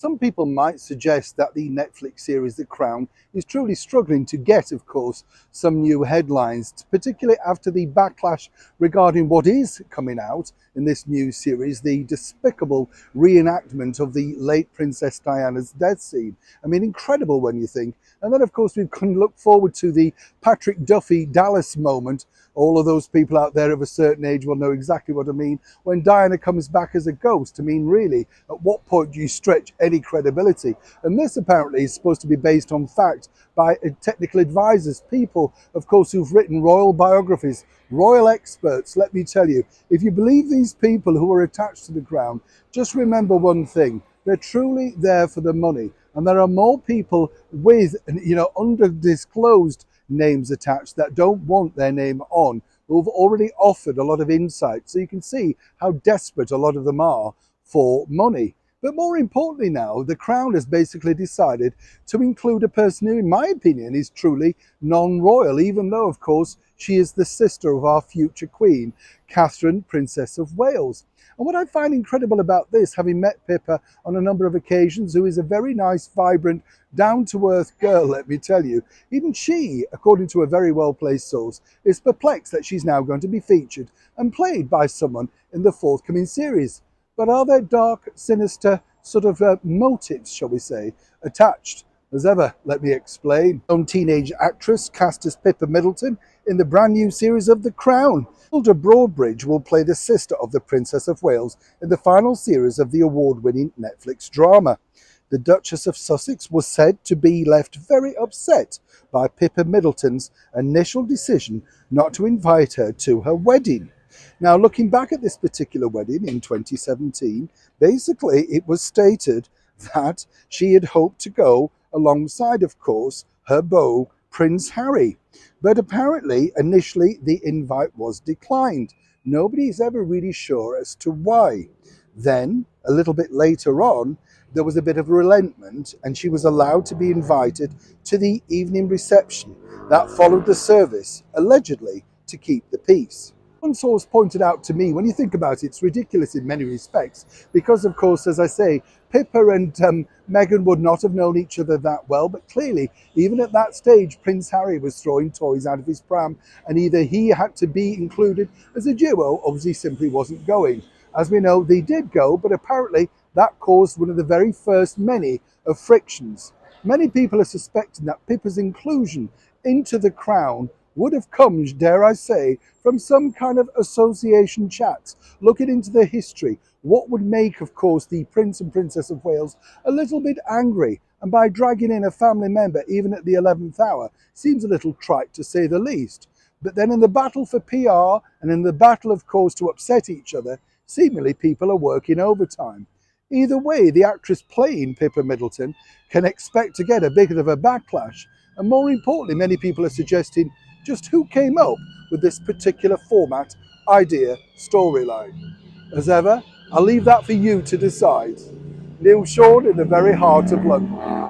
Some people might suggest that the Netflix series The Crown is truly struggling to get, of course, some new headlines, particularly after the backlash regarding what is coming out in this new series, the despicable reenactment of the late Princess Diana's death scene. I mean, incredible when you think. And then, of course, we can look forward to the Patrick Duffy Dallas moment. All of those people out there of a certain age will know exactly what I mean. When Diana comes back as a ghost, I mean, really, at what point do you stretch any credibility? And this apparently is supposed to be based on fact by technical advisors, people, of course, who've written royal biographies, royal experts. Let me tell you, if you believe these people who are attached to the crown, just remember one thing: they're truly there for the money. And there are more people with, undisclosed names attached that don't want their name on, who've already offered a lot of insight. So you can see how desperate a lot of them are for money. But more importantly now, the Crown has basically decided to include a person who, in my opinion, is truly non-royal, even though, of course, she is the sister of our future Queen, Catherine, Princess of Wales. And what I find incredible about this, having met Pippa on a number of occasions, who is a very nice, vibrant, down-to-earth girl, let me tell you, even she, according to a very well-placed source, is perplexed that she's now going to be featured and played by someone in the forthcoming series. But are there dark, sinister sort of motives, shall we say, attached? As ever, let me explain. Young teenage actress cast as Pippa Middleton in the brand new series of The Crown. Hilda Broadbridge will play the sister of the Princess of Wales in the final series of the award-winning Netflix drama. The Duchess of Sussex was said to be left very upset by Pippa Middleton's initial decision not to invite her to her wedding. Now, looking back at this particular wedding in 2017, basically it was stated that she had hoped to go alongside, of course, her beau, Prince Harry. But apparently, initially, the invite was declined. Nobody is ever really sure as to why. Then, a little bit later on, there was a bit of relentment and she was allowed to be invited to the evening reception that followed the service, allegedly to keep the peace. One source pointed out to me, when you think about it, it's ridiculous in many respects, because of course, as I say, Pippa and Meghan would not have known each other that well, but clearly, even at that stage, Prince Harry was throwing toys out of his pram, and either he had to be included as a duo, or he simply wasn't going. As we know, they did go, but apparently that caused one of the very first many of frictions. Many people are suspecting that Pippa's inclusion into the Crown would have come, dare I say, from some kind of association chats, looking into the history, what would make, of course, the Prince and Princess of Wales a little bit angry, and by dragging in a family member even at the 11th hour seems a little trite to say the least. But then in the battle for PR and in the battle, of course, to upset each other, seemingly people are working overtime. Either way, the actress playing Pippa Middleton can expect to get a bit of a backlash, and more importantly, many people are suggesting just who came up with this particular format, idea, storyline. As ever, I'll leave that for you to decide. Neil Sean in the very heart of London.